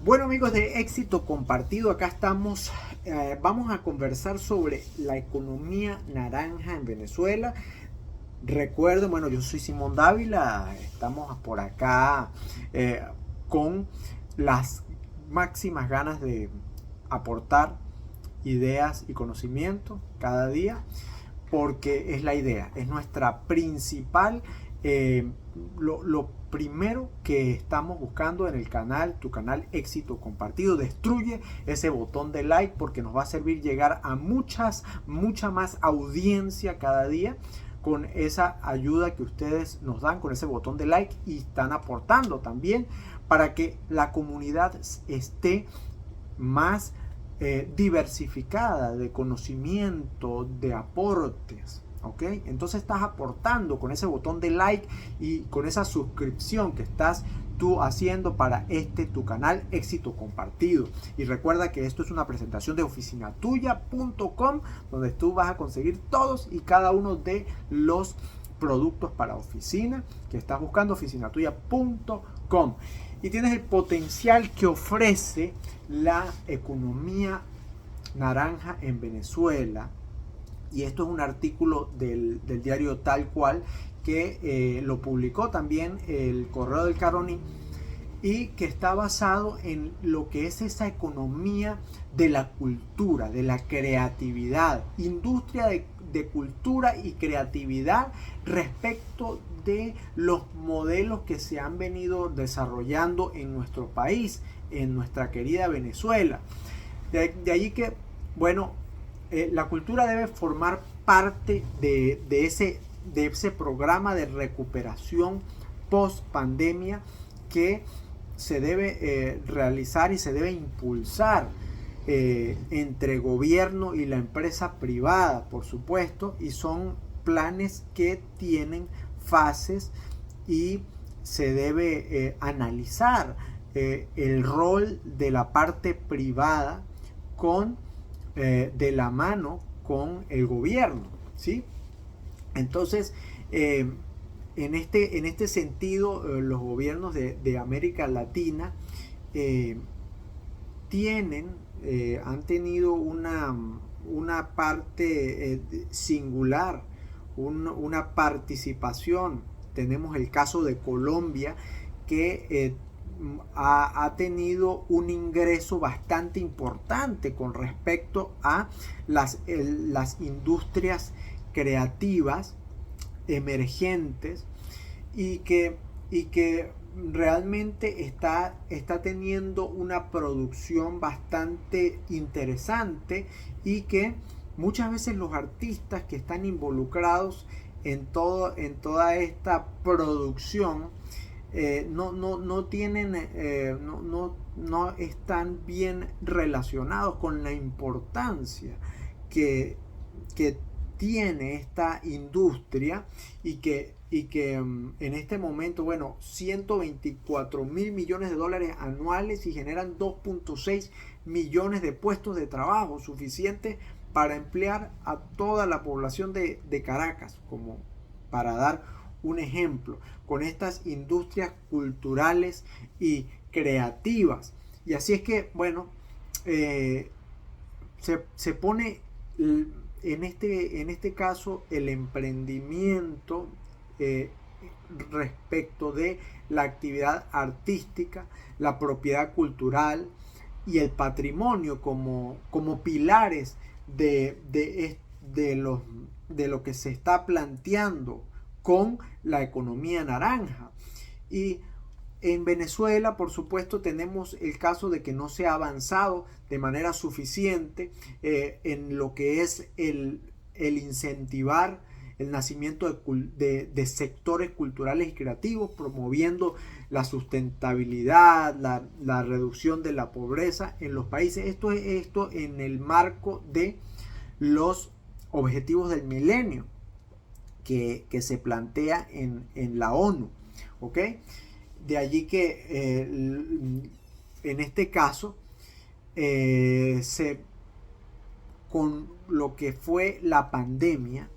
Bueno, amigos de Éxito Compartido, acá estamos. Vamos a conversar sobre la economía naranja en Venezuela. Recuerden, bueno, yo soy Simón Dávila, estamos por acá eh, con las máximas ganas de aportar ideas y conocimiento cada día, porque es la idea, es nuestra principal, lo primero que estamos buscando en el canal, tu canal Éxito Compartido. Destruye ese botón de like porque nos va a servir llegar a mucha más audiencia cada día con esa ayuda que ustedes nos dan con ese botón de like, y están aportando también para que la comunidad esté más diversificada de conocimiento, de aportes. ¿Ok? Entonces estás aportando con ese botón de like y con esa suscripción que estás tú haciendo para tu canal Éxito Compartido. Y recuerda que esto es una presentación de oficinatuya.com, donde tú vas a conseguir todos y cada uno de los productos para oficina que estás buscando, oficinatuya.com. Y tienes el potencial que ofrece la economía naranja en Venezuela. Y esto es un artículo del diario Tal Cual que lo publicó también el Correo del Caroní, y que está basado en lo que es esa economía de la cultura, de la creatividad, industria de cultura y creatividad respecto de los modelos que se han venido desarrollando en nuestro país, en nuestra querida Venezuela. De allí que, bueno, la cultura debe formar parte de ese programa de recuperación post pandemia que se debe realizar y se debe impulsar entre gobierno y la empresa privada, por supuesto, y son planes que tienen fases, y se debe analizar el rol de la parte privada de la mano con el gobierno, ¿sí? Entonces, en este sentido, los gobiernos de América Latina han tenido una parte singular, una participación. Tenemos el caso de Colombia, que ha tenido un ingreso bastante importante con respecto a las industrias creativas emergentes, y que realmente está teniendo una producción bastante interesante, y que muchas veces los artistas que están involucrados en toda esta producción no tienen, no están bien relacionados con la importancia que tiene esta industria, y que en este momento, bueno, 124 mil millones de dólares anuales, y generan 2.6 millones de puestos de trabajo, suficientes para emplear a toda la población de Caracas, como para dar un ejemplo, con estas industrias culturales y creativas. Y así es que, bueno, se pone en este caso el emprendimiento respecto de la actividad artística, la propiedad cultural y el patrimonio como pilares de lo que se está planteando con la economía naranja. Y en Venezuela, por supuesto, tenemos el caso de que no se ha avanzado de manera suficiente en lo que es el incentivar el nacimiento de sectores culturales y creativos, promoviendo la sustentabilidad, la reducción de la pobreza en los países. Esto en el marco de los objetivos del milenio que se plantea en la ONU. ¿Ok? De allí que en este caso con lo que fue la pandemia,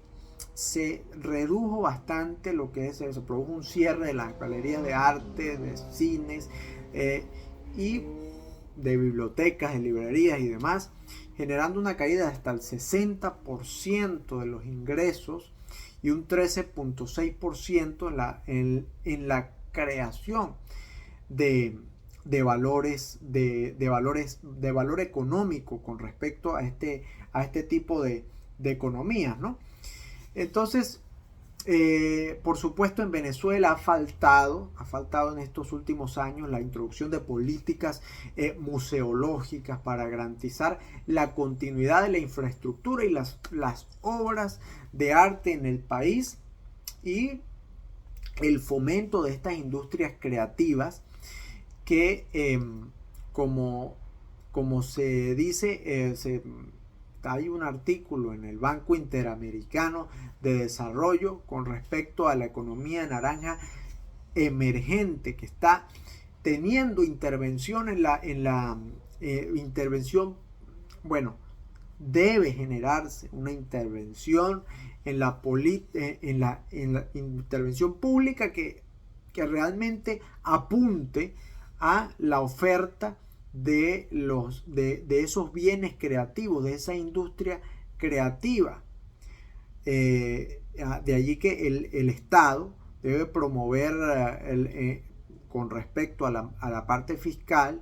se redujo bastante lo que se produjo un cierre de las galerías de arte, de cines, y de bibliotecas, de librerías y demás, generando una caída de hasta el 60% de los ingresos y un 13.6% en la creación de valores, de valor económico con respecto a este tipo de economías, ¿no? Entonces, por supuesto, en Venezuela ha faltado en estos últimos años la introducción de políticas museológicas para garantizar la continuidad de la infraestructura y las obras de arte en el país, y el fomento de estas industrias creativas que, como se dice, hay un artículo en el Banco Interamericano de Desarrollo con respecto a la economía naranja emergente, que está teniendo intervención en la intervención, bueno, debe generarse una intervención en la intervención pública que realmente apunte a la oferta de esos bienes creativos, de esa industria creativa. De allí que el Estado debe promover con respecto a la parte fiscal,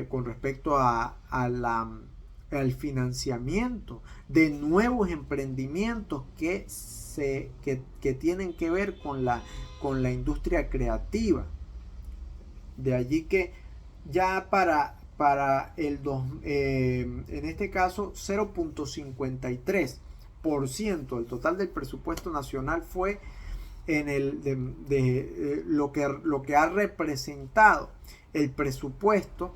con respecto al financiamiento de nuevos emprendimientos que tienen que ver con la industria creativa. De allí que ya para en este caso 0.53% del total del presupuesto nacional fue en lo que ha representado el presupuesto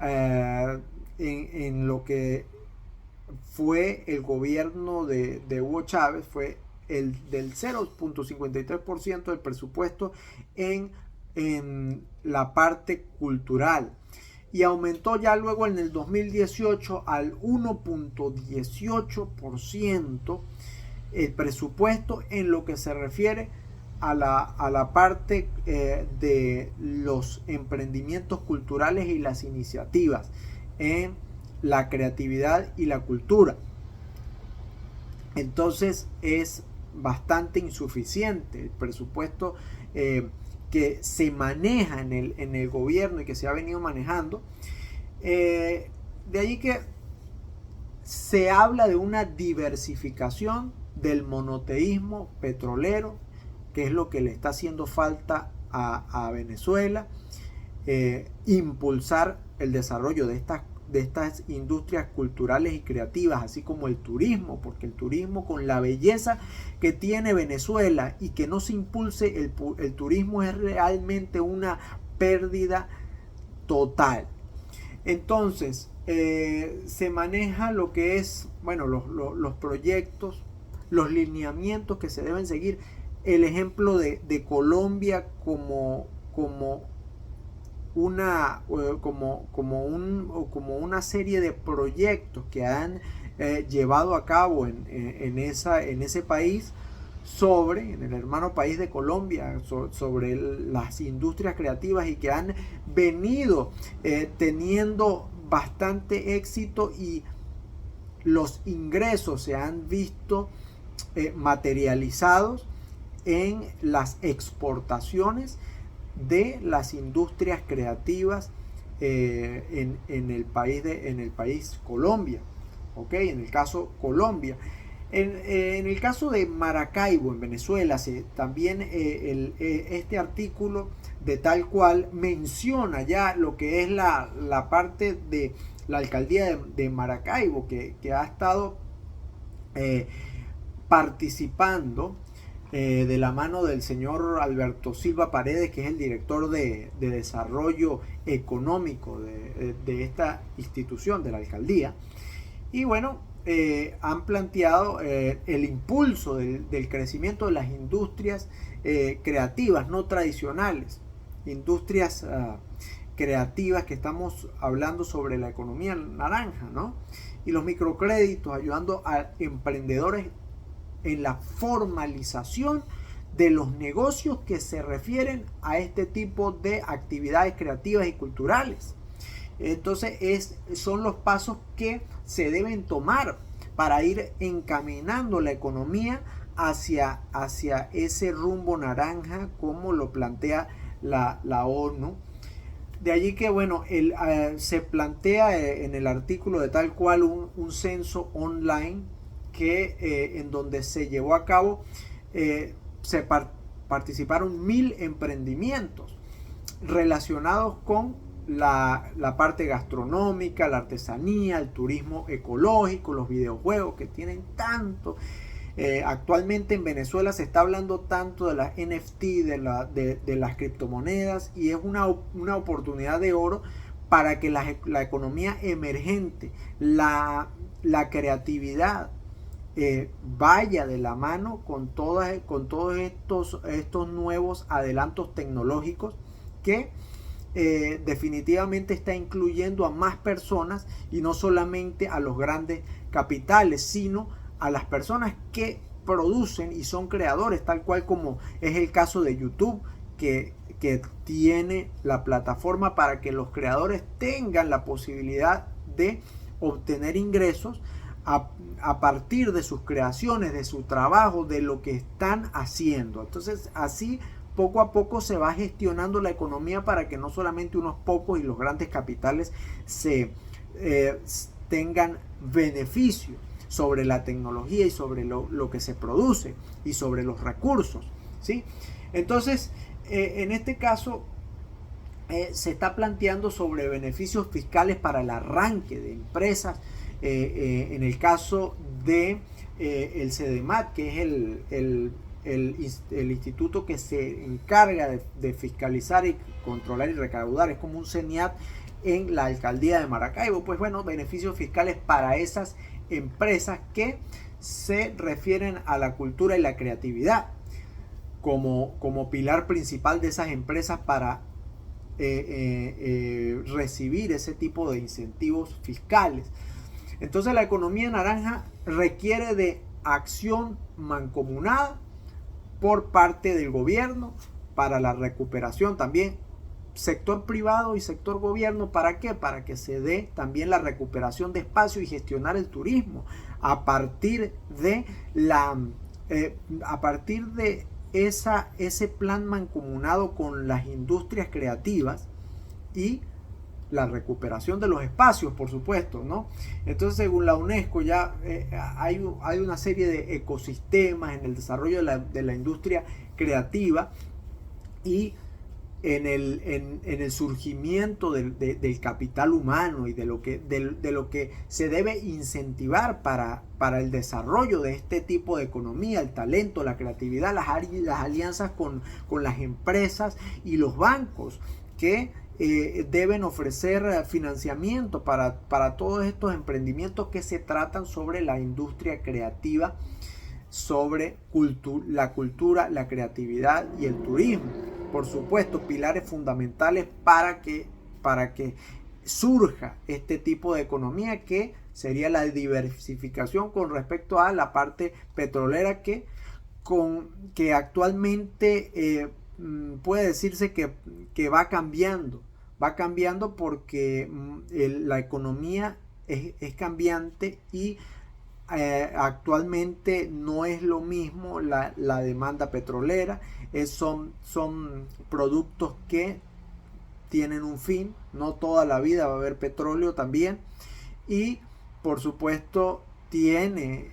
en lo que fue el gobierno de Hugo Chávez, fue el del 0.53% del presupuesto en la parte cultural, y aumentó ya luego en el 2018 al 1.18% el presupuesto en lo que se refiere a la parte de los emprendimientos culturales y las iniciativas en la creatividad y la cultura. Entonces es bastante insuficiente el presupuesto que se maneja en el gobierno y que se ha venido manejando. De allí que se habla de una diversificación del monoteísmo petrolero, que es lo que le está haciendo falta a Venezuela, impulsar el desarrollo de estas industrias culturales y creativas, así como el turismo, porque el turismo, con la belleza que tiene Venezuela, y que no se impulse el turismo, es realmente una pérdida total. Entonces, se maneja lo que es, bueno, los proyectos, los lineamientos que se deben seguir. El ejemplo de Colombia como una serie de proyectos que han llevado a cabo en ese país, en el hermano país de Colombia, sobre las industrias creativas, y que han venido teniendo bastante éxito, y los ingresos se han visto materializados en las exportaciones de las industrias creativas en el país Colombia, ¿ok? En el caso Colombia. En el caso de Maracaibo, en Venezuela, también este artículo de Tal Cual menciona ya lo que es la parte de la alcaldía de Maracaibo, que ha estado participando de la mano del señor Alberto Silva Paredes, que es el director de desarrollo económico de esta institución, de la alcaldía. Y bueno, han planteado el impulso del crecimiento de las industrias creativas no tradicionales, industrias creativas, que estamos hablando sobre la economía naranja, ¿no? Y los microcréditos, ayudando a emprendedores en la formalización de los negocios que se refieren a este tipo de actividades creativas y culturales. Entonces son los pasos que se deben tomar para ir encaminando la economía hacia ese rumbo naranja como lo plantea la ONU. De allí que, bueno, se plantea en el artículo de tal cual un censo online que en donde se llevó a cabo, participaron 1000 emprendimientos relacionados con la parte gastronómica, la artesanía, el turismo ecológico, los videojuegos que tienen tanto. Actualmente en Venezuela se está hablando tanto de las NFT, de las criptomonedas, y es una oportunidad de oro para que la economía emergente, la creatividad, vaya de la mano con todos estos nuevos adelantos tecnológicos que definitivamente está incluyendo a más personas, y no solamente a los grandes capitales, sino a las personas que producen y son creadores, tal cual como es el caso de YouTube, que tiene la plataforma para que los creadores tengan la posibilidad de obtener ingresos a partir de sus creaciones, de su trabajo, de lo que están haciendo. Entonces, así poco a poco se va gestionando la economía para que no solamente unos pocos y los grandes capitales tengan beneficio sobre la tecnología y sobre lo que se produce y sobre los recursos, ¿sí? Entonces, en este caso, se está planteando sobre beneficios fiscales para el arranque de empresas. En el caso de el CEDEMAT, que es el instituto que se encarga de fiscalizar y controlar y recaudar, es como un CENIAT en la alcaldía de Maracaibo. Pues bueno, beneficios fiscales para esas empresas que se refieren a la cultura y la creatividad como pilar principal de esas empresas para recibir ese tipo de incentivos fiscales. Entonces la economía naranja requiere de acción mancomunada por parte del gobierno para la recuperación, también sector privado y sector gobierno. ¿Para qué? Para que se dé también la recuperación de espacio y gestionar el turismo a partir de ese plan mancomunado con las industrias creativas y la recuperación de los espacios, por supuesto, ¿no? Entonces, según la UNESCO, ya hay una serie de ecosistemas en el desarrollo de la industria creativa y en el surgimiento del capital humano y de lo que se debe incentivar para el desarrollo de este tipo de economía, el talento, la creatividad, las alianzas con las empresas y los bancos que deben ofrecer financiamiento para todos estos emprendimientos que se tratan sobre la industria creativa, sobre la cultura, la creatividad y el turismo. Por supuesto, pilares fundamentales para que surja este tipo de economía, que sería la diversificación con respecto a la parte petrolera que actualmente puede decirse que va cambiando porque la economía es cambiante y actualmente no es lo mismo la demanda petrolera. Son productos que tienen un fin, no toda la vida va a haber petróleo también, y por supuesto tiene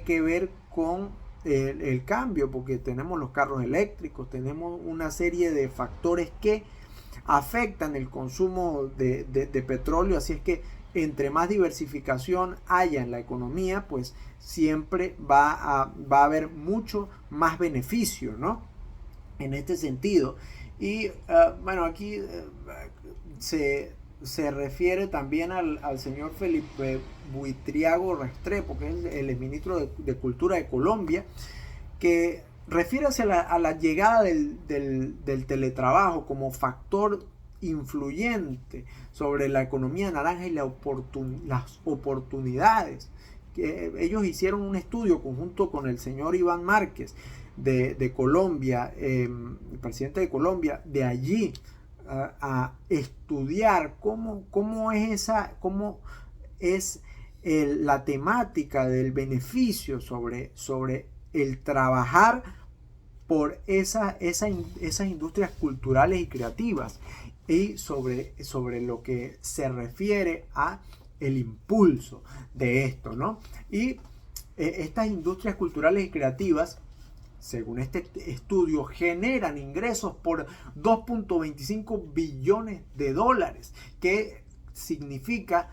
que ver con el cambio, porque tenemos los carros eléctricos, tenemos una serie de factores que afectan el consumo de petróleo. Así es que entre más diversificación haya en la economía, pues siempre va a haber mucho más beneficio, ¿no? En este sentido. Y bueno, aquí se refiere también al señor Felipe Buitriago Restrepo, que es el ministro de Cultura de Colombia, que refiere a la llegada del teletrabajo como factor influyente sobre la economía naranja y las oportunidades. Ellos hicieron un estudio conjunto con el señor Iván Márquez de Colombia, el presidente de Colombia. De allí a estudiar cómo es la temática del beneficio sobre el trabajar por esas industrias culturales y creativas, y sobre lo que se refiere a el impulso de esto, ¿no? Y estas industrias culturales y creativas, según este estudio, generan ingresos por 2.25 billones de dólares, que significa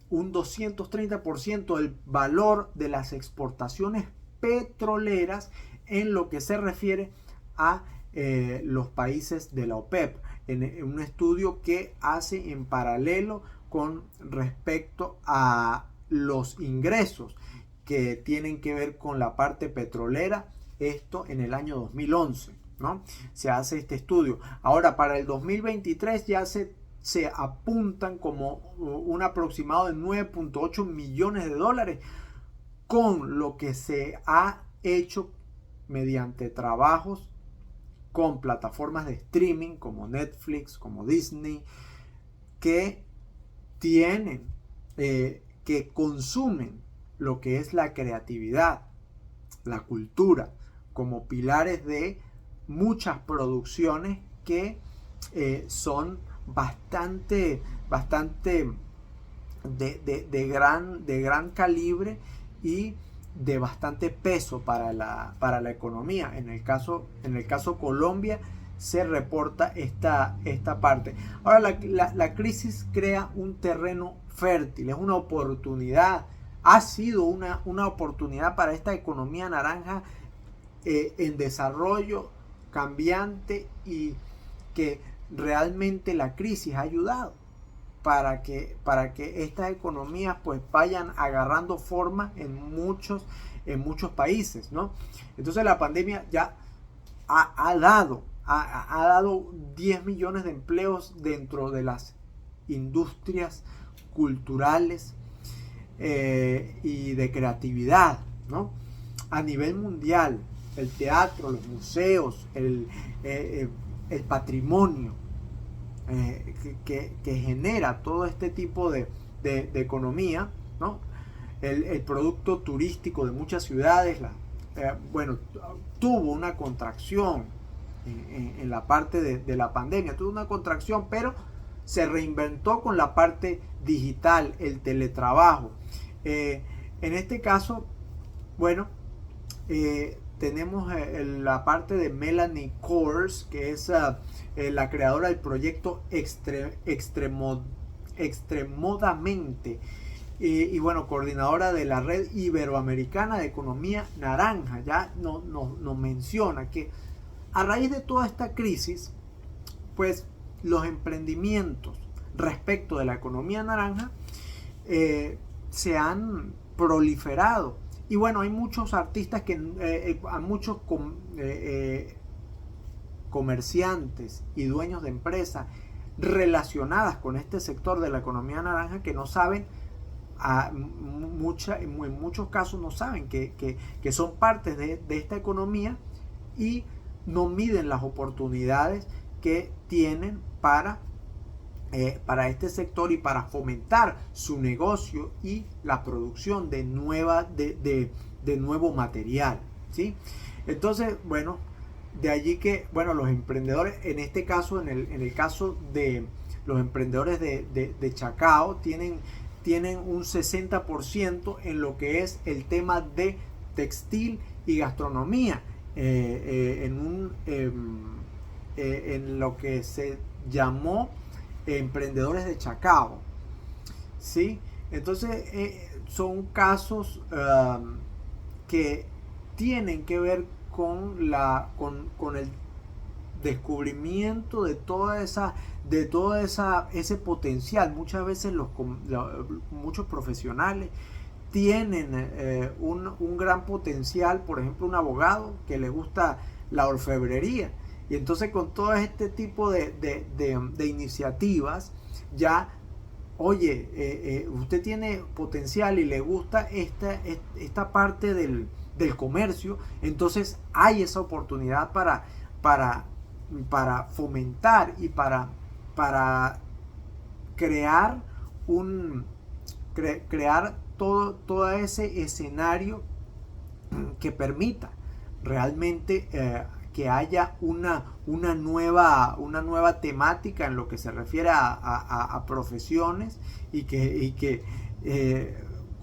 un 230% del valor de las exportaciones petroleras en lo que se refiere a los países de la OPEP, en un estudio que hace en paralelo con respecto a los ingresos que tienen que ver con la parte petrolera, esto en el año 2011, ¿no? Se hace este estudio. Ahora, para el 2023 ya se apuntan como un aproximado de 9.8 millones de dólares, con lo que se ha hecho mediante trabajos con plataformas de streaming como Netflix, como Disney, que tienen, que consumen lo que es la creatividad, la cultura, como pilares de muchas producciones que son bastante de gran calibre y de bastante peso para la economía. En el caso Colombia se reporta esta parte. Ahora, la crisis crea un terreno fértil, es una oportunidad, ha sido una oportunidad para esta economía naranja en desarrollo, cambiante, y que realmente la crisis ha ayudado para que estas economías pues vayan agarrando forma en muchos países, ¿no? Entonces la pandemia ya ha dado 10 millones de empleos dentro de las industrias culturales y de creatividad, ¿no? A nivel mundial, el teatro, los museos, el patrimonio que genera todo este tipo de economía, ¿no? El producto turístico de muchas ciudades, tuvo una contracción en la parte de la pandemia, tuvo una contracción, pero se reinventó con la parte digital, el teletrabajo. En este caso, tenemos la parte de Melanie Kors, que es la creadora del proyecto Extremodamente, y coordinadora de la Red Iberoamericana de Economía Naranja. Ya nos menciona que a raíz de toda esta crisis, pues los emprendimientos respecto de la economía naranja se han proliferado. Y hay muchos artistas muchos comerciantes y dueños de empresas relacionadas con este sector de la economía naranja que no saben, en muchos casos no saben que son partes de esta economía, y no miden las oportunidades que tienen para este sector y para fomentar su negocio y la producción de nuevo material, ¿sí? Entonces, de allí que los emprendedores, en este caso, en el caso de los emprendedores de Chacao, tienen un 60% en lo que es el tema de textil y gastronomía, en lo que se llamó emprendedores de Chacao, ¿sí? Entonces son casos que tienen que ver con el descubrimiento de ese potencial. Muchas veces muchos profesionales tienen un gran potencial. Por ejemplo, un abogado que le gusta la orfebrería, y entonces con todo este tipo de iniciativas, ya, usted tiene potencial y le gusta esta parte del comercio, entonces hay esa oportunidad para fomentar y para para crear crear todo ese escenario que permita realmente que haya una nueva temática en lo que se refiere a profesiones y que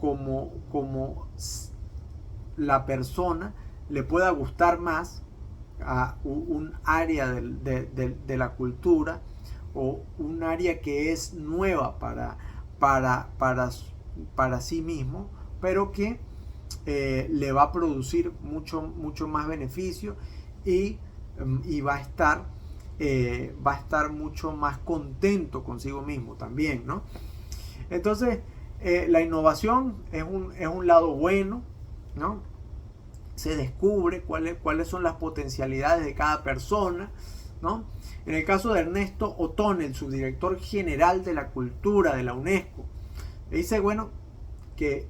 como la persona le pueda gustar más a un área de la cultura o un área que es nueva para sí mismo, pero que le va a producir mucho más beneficio y va a estar mucho más contento consigo mismo también, ¿no? Entonces, la innovación es un lado bueno, ¿no? Se descubre cuáles son las potencialidades de cada persona, ¿no? En el caso de Ernesto Otone, el subdirector general de la cultura de la UNESCO, dice, bueno, que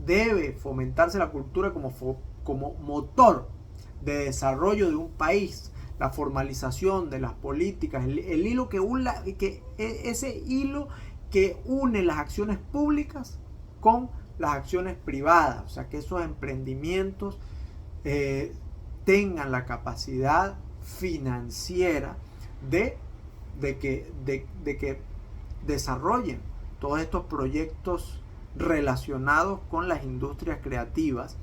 debe fomentarse la cultura como motor de desarrollo de un país, la formalización de las políticas, el hilo ese hilo que une las acciones públicas con las acciones privadas, o sea, que esos emprendimientos tengan la capacidad financiera de que desarrollen todos estos proyectos relacionados con las industrias creativas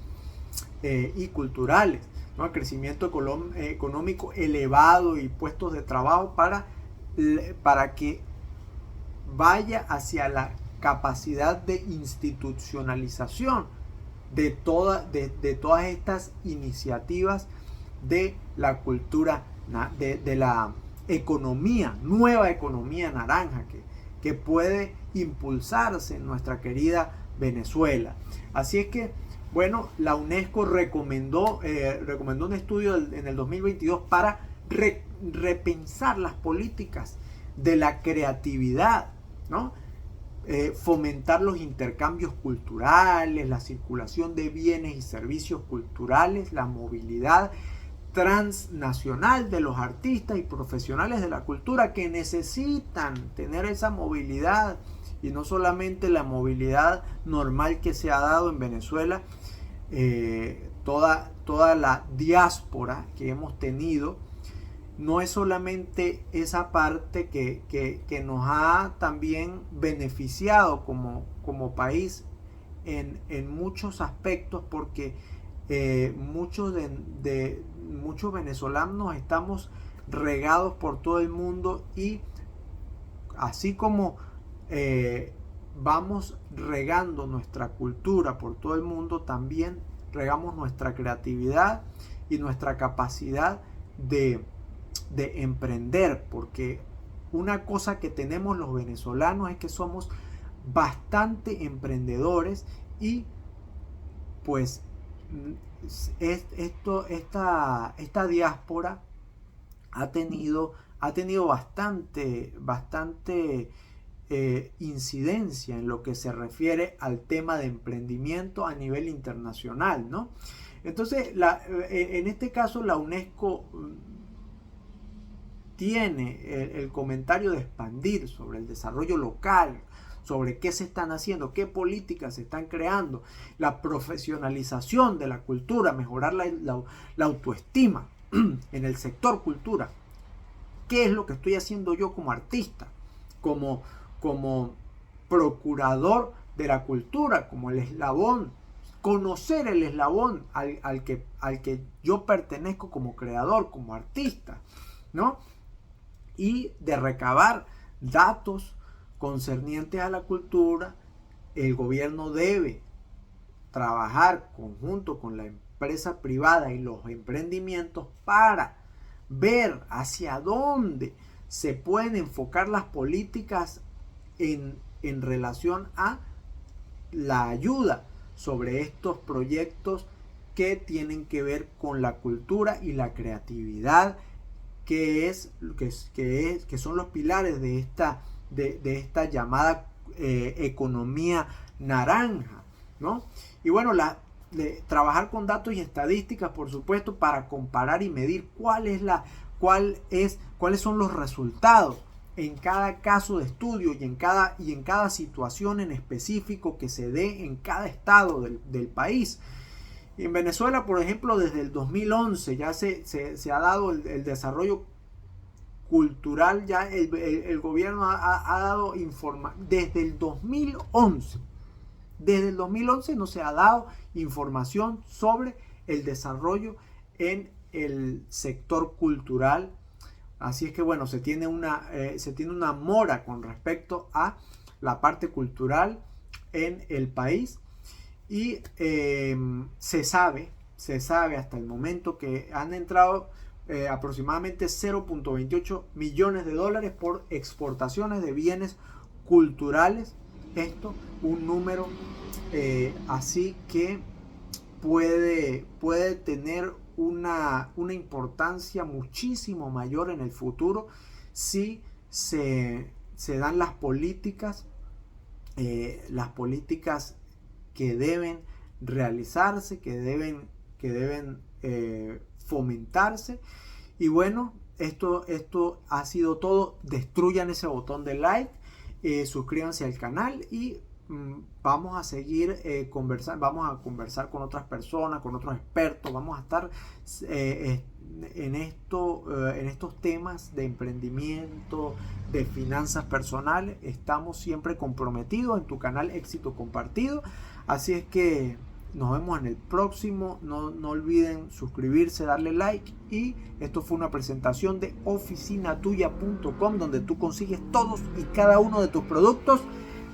y culturales, ¿no? El crecimiento económico elevado y puestos de trabajo para que vaya hacia la capacidad de institucionalización de todas estas iniciativas de la cultura, de la economía, nueva economía naranja que puede impulsarse en nuestra querida Venezuela. Así es que, bueno, la UNESCO recomendó un estudio en el 2022 para repensar las políticas de la creatividad, ¿no? Fomentar los intercambios culturales, la circulación de bienes y servicios culturales, la movilidad transnacional de los artistas y profesionales de la cultura que necesitan tener esa movilidad y no solamente la movilidad normal que se ha dado en Venezuela, toda la diáspora que hemos tenido. No es solamente esa parte que nos ha también beneficiado como país en muchos aspectos, porque muchos venezolanos estamos regados por todo el mundo y así como vamos regando nuestra cultura por todo el mundo, también regamos nuestra creatividad y nuestra capacidad de emprender, porque una cosa que tenemos los venezolanos es que somos bastante emprendedores y pues esta diáspora ha tenido bastante incidencia en lo que se refiere al tema de emprendimiento a nivel internacional, ¿no? Entonces, en este caso la UNESCO tiene el comentario de expandir sobre el desarrollo local, sobre qué se están haciendo, qué políticas se están creando, la profesionalización de la cultura, mejorar la autoestima en el sector cultura. ¿Qué es lo que estoy haciendo yo como artista, como procurador de la cultura, como el eslabón? Conocer el eslabón al que yo pertenezco como creador, como artista, ¿no? Y de recabar datos concernientes a la cultura. El gobierno debe trabajar conjunto con la empresa privada y los emprendimientos para ver hacia dónde se pueden enfocar las políticas en relación a la ayuda sobre estos proyectos que tienen que ver con la cultura y la creatividad, que son los pilares de esta llamada economía naranja, ¿no? Y bueno, trabajar con datos y estadísticas, por supuesto, para comparar y medir cuáles son los resultados en cada caso de estudio y en cada situación en específico que se dé en cada estado del país. En Venezuela, por ejemplo, desde el 2011 ya se ha dado el desarrollo cultural, ya el gobierno ha dado información desde el 2011. Desde el 2011 no se ha dado información sobre el desarrollo en el sector cultural. Así es que bueno, se tiene una mora con respecto a la parte cultural en el país. Y se sabe hasta el momento que han entrado aproximadamente 0.28 millones de dólares por exportaciones de bienes culturales. Esto, un número así que puede tener una importancia muchísimo mayor en el futuro si se dan las políticas que deben realizarse, que deben fomentarse. Y bueno, esto ha sido todo. Destruyan ese botón de like, suscríbanse al canal y vamos a seguir conversando. Vamos a conversar con otras personas, con otros expertos. Vamos a estar en estos temas de emprendimiento, de finanzas personales. Estamos siempre comprometidos en tu canal Éxito Compartido. Así es que nos vemos en el próximo. No olviden suscribirse, darle like. Y esto fue una presentación de oficinatuya.com, donde tú consigues todos y cada uno de tus productos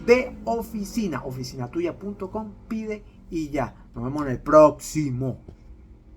de oficina. Oficinatuya.com, pide y ya. Nos vemos en el próximo.